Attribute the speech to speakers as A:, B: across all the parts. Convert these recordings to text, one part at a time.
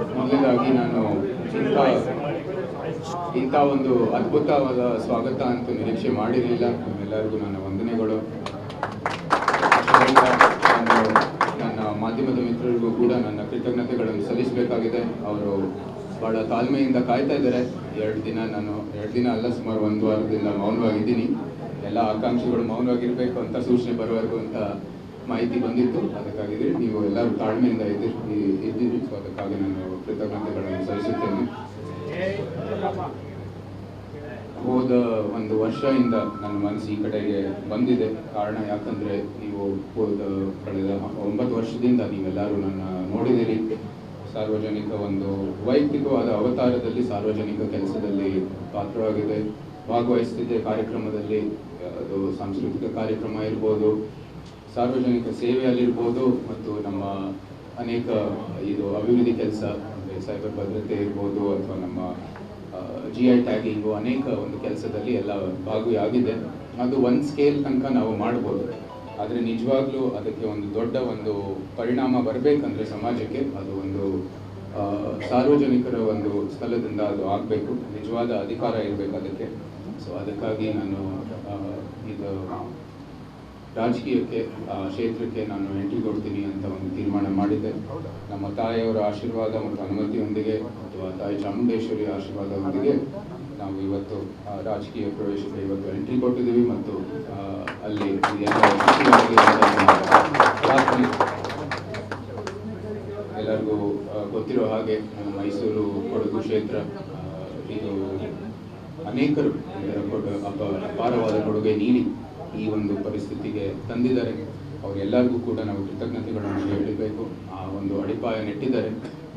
A: ಮೊದಲನೇದಾಗಿ ನಾನು ಇಂಥ ಒಂದು ಅದ್ಭುತವಾದ ಸ್ವಾಗತ ಅಂತೂ ನಿರೀಕ್ಷೆ ಮಾಡಿರಲಿಲ್ಲ. ನಿಮ್ಮೆಲ್ಲರಿಗೂ ನನ್ನ ವಂದನೆಗಳು. ನಾನು ನನ್ನ ಮಾಧ್ಯಮದ ಮಿತ್ರರಿಗೂ ಕೂಡ ನನ್ನ ಕೃತಜ್ಞತೆಗಳನ್ನು ಸಲ್ಲಿಸಬೇಕಾಗಿದೆ. ಅವರು ಬಹಳ ತಾಳ್ಮೆಯಿಂದ ಕಾಯ್ತಾ ಇದ್ದಾರೆ. ಎರಡು ದಿನ ಅಲ್ಲ, ಸುಮಾರು ಒಂದು ವಾರದಿಂದ ಮೌನವಾಗಿದ್ದೀನಿ. ಎಲ್ಲ ಆಕಾಂಕ್ಷಿಗಳು ಮೌನವಾಗಿರಬೇಕು ಅಂತ ಸೂಚನೆ ಬರುವವರೆಗೂ ಅಂತ ಮಾಹಿತಿ ಬಂದಿತ್ತು. ಅದಕ್ಕಾಗಿದ್ರೆ ನೀವು ಎಲ್ಲರೂ ತಾಳ್ಮೆಯಿಂದ ಇದ್ದೀರಿ. ಸೊ ಅದಕ್ಕಾಗಿ ನಾನು ಕೃತಜ್ಞತೆಗಳನ್ನು ಸಲ್ಲಿಸುತ್ತೇನೆ. ಹೋದ ಒಂದು ವರ್ಷದಿಂದ ನನ್ನ ಮನಸ್ಸು ಈ ಕಡೆಗೆ ಬಂದಿದೆ. ಕಾರಣ ಯಾಕಂದರೆ ನೀವು ಕಳೆದ 9 ವರ್ಷದಿಂದ ನೀವೆಲ್ಲರೂ ನನ್ನ ನೋಡಿದಿರಿ. ಸಾರ್ವಜನಿಕ ಒಂದು ವೈಯಕ್ತಿಕವಾದ ಅವತಾರದಲ್ಲಿ ಸಾರ್ವಜನಿಕ ಕೆಲಸದಲ್ಲಿ ಪಾತ್ರವಾಗಿದೆ, ಭಾಗವಹಿಸ್ತಿದ್ದೆ. ಕಾರ್ಯಕ್ರಮದಲ್ಲಿ ಅದು ಸಾಂಸ್ಕೃತಿಕ ಕಾರ್ಯಕ್ರಮ ಇರ್ಬೋದು, ಸಾರ್ವಜನಿಕ ಸೇವೆಯಲ್ಲಿರ್ಬೋದು, ಮತ್ತು ನಮ್ಮ ಅನೇಕ ಅಭಿವೃದ್ಧಿ ಕೆಲಸ ಅಂದರೆ ಸೈಬರ್ ಭದ್ರತೆ ಇರ್ಬೋದು ಅಥವಾ ನಮ್ಮ GI ಟ್ಯಾಗಿಂಗು, ಅನೇಕ ಒಂದು ಕೆಲಸದಲ್ಲಿ ಎಲ್ಲ ಭಾಗಿಯಾಗಿದೆ. ಅದು ಒಂದು ಸ್ಕೇಲ್ ತನಕ ನಾವು ಮಾಡ್ಬೋದು. ಆದರೆ ನಿಜವಾಗ್ಲೂ ಅದಕ್ಕೆ ಒಂದು ದೊಡ್ಡ ಒಂದು ಪರಿಣಾಮ ಬರಬೇಕಂದ್ರೆ ಸಮಾಜಕ್ಕೆ ಅದು ಒಂದು ಸಾರ್ವಜನಿಕರ ಒಂದು ಸ್ಥಳದಿಂದ ಅದು ಆಗಬೇಕು. ನಿಜವಾದ ಅಧಿಕಾರ ಇರಬೇಕು ಅದಕ್ಕೆ. ಸೊ ಅದಕ್ಕಾಗಿ ನಾನು ಇದು ರಾಜಕೀಯಕ್ಕೆ ಕ್ಷೇತ್ರಕ್ಕೆ ನಾನು ಎಂಟ್ರಿ ಕೊಡ್ತೀನಿ ಅಂತ ಒಂದು ತೀರ್ಮಾನ ಮಾಡಿದ್ದೆ. ನಮ್ಮ ತಾಯಿಯವರ ಆಶೀರ್ವಾದ ಮತ್ತು ಅನುಮತಿಯೊಂದಿಗೆ ಅಥವಾ ತಾಯಿ ಚಾಮುಂಡೇಶ್ವರಿ ಆಶೀರ್ವಾದದೊಂದಿಗೆ ನಾವು ಇವತ್ತು ರಾಜಕೀಯ ಪ್ರವೇಶಕ್ಕೆ ಇವತ್ತು ಎಂಟ್ರಿ ಕೊಟ್ಟಿದ್ದೀವಿ. ಮತ್ತು ಅಲ್ಲಿ ಎಲ್ಲರಿಗೂ ಗೊತ್ತಿರೋ ಹಾಗೆ ಮೈಸೂರು ಕೊಡಗು ಕ್ಷೇತ್ರ ಇದು ಅನೇಕರು ಅಪಾರವಾದ ಕೊಡುಗೆ ನೀಡಿ ಈ ಒಂದು ಪರಿಸ್ಥಿತಿಗೆ ತಂದಿದ್ದಾರೆ. ಅವರೆಲ್ಲರಿಗೂ ಕೂಡ ನಾವು ಕೃತಜ್ಞತೆಗಳನ್ನು ಹೇಳಬೇಕು. ಆ ಒಂದು ಅಡಿಪಾಯ ನೆಟ್ಟಿದ್ದಾರೆ.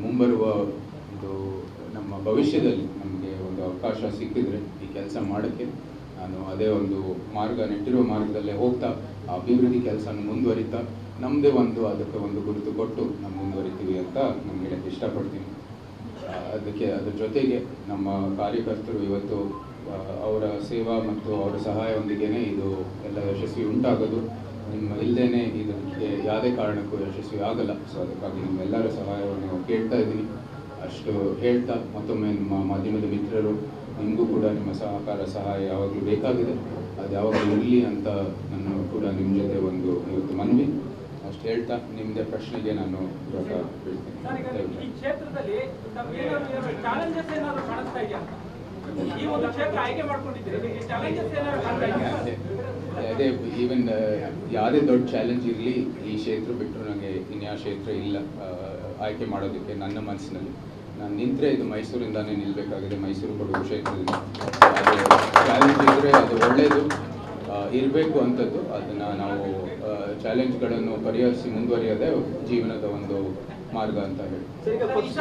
A: ಮುಂಬರುವ ಇದು ನಮ್ಮ ಭವಿಷ್ಯದಲ್ಲಿ ನಮಗೆ ಒಂದು ಅವಕಾಶ ಸಿಕ್ಕಿದ್ರೆ ಈ ಕೆಲಸ ಮಾಡೋಕ್ಕೆ ನಾನು ಅದೇ ಒಂದು ನೆಟ್ಟಿರೋ ಮಾರ್ಗದಲ್ಲೇ ಹೋಗ್ತಾ ಆ ಅಭಿವೃದ್ಧಿ ಕೆಲಸನ ಮುಂದುವರಿತಾ ನಮ್ಮದೇ ಅದಕ್ಕೆ ಒಂದು ಗುರುತು ಕೊಟ್ಟು ನಾವು ಮುಂದುವರಿತೀವಿ ಅಂತ ನಾನು ಹೇಳಕ್ಕೆ ಇಷ್ಟಪಡ್ತೀನಿ. ಅದ್ರ ಜೊತೆಗೆ ನಮ್ಮ ಕಾರ್ಯಕರ್ತರು ಇವತ್ತು ಅವರ ಸೇವಾ ಮತ್ತು ಅವರ ಸಹಾಯದೊಂದಿಗೇ ಇದು ಎಲ್ಲ ಯಶಸ್ವಿ ಉಂಟಾಗೋದು. ನಿಮ್ಮ ಇಲ್ಲದೇ ಇದಕ್ಕೆ ಯಾವುದೇ ಕಾರಣಕ್ಕೂ ಯಶಸ್ವಿ ಆಗಲ್ಲ. ಸೊ ಅದಕ್ಕಾಗಿ ನಿಮ್ಮೆಲ್ಲರ ಸಹಾಯವನ್ನು ಕೇಳ್ತಾ ಇದ್ದೀನಿ. ಅಷ್ಟು ಹೇಳ್ತಾ ಮತ್ತೊಮ್ಮೆ ನಿಮ್ಮ ಮಾಧ್ಯಮದ ಮಿತ್ರರು ನಿಮಗೂ ಕೂಡ ನಿಮ್ಮ ಸಹಕಾರ ಸಹಾಯ ಯಾವಾಗಲೂ ಬೇಕಾಗಿದೆ. ಅದು ಯಾವಾಗಲೂ ಇರಲಿ ಅಂತ ನಾನು ಕೂಡ ನಿಮ್ಮ ಜೊತೆ ಒಂದು ಇವತ್ತು ಮನವಿ. ಅಷ್ಟು ಹೇಳ್ತಾ ನಿಮ್ಮದೇ ಪ್ರಶ್ನೆಗೆ ನಾನು ಇವಾಗ ಅದೇ ಈವನ್ ಯಾವುದೇ ದೊಡ್ಡ ಚಾಲೆಂಜ್ ಇರಲಿ, ಈ ಕ್ಷೇತ್ರ ಬಿಟ್ಟರು ನನಗೆ ಇನ್ಯಾವ ಕ್ಷೇತ್ರ ಇಲ್ಲ ಆಯ್ಕೆ ಮಾಡೋದಕ್ಕೆ. ನನ್ನ ಮನಸ್ಸಿನಲ್ಲಿ ನಾನು ನಿಂತರೆ ಇದು ಮೈಸೂರಿಂದಾನೇ ನಿಲ್ಲಬೇಕಾಗಿದೆ, ಮೈಸೂರು ಕೊಡಗು ಕ್ಷೇತ್ರದಿಂದ. ಅದು ಚಾಲೆಂಜ್ ಇದ್ದರೆ ಅದು ಒಳ್ಳೆಯದು ಇರಬೇಕು ಅಂಥದ್ದು. ಅದನ್ನು ನಾವು ಚಾಲೆಂಜ್ಗಳನ್ನು ಪರಿಹರಿಸಿ ಮುಂದುವರಿಯೋದೇ ಜೀವನದ ಒಂದು ಮಾರ್ಗ ಅಂತ ಹೇಳಿ.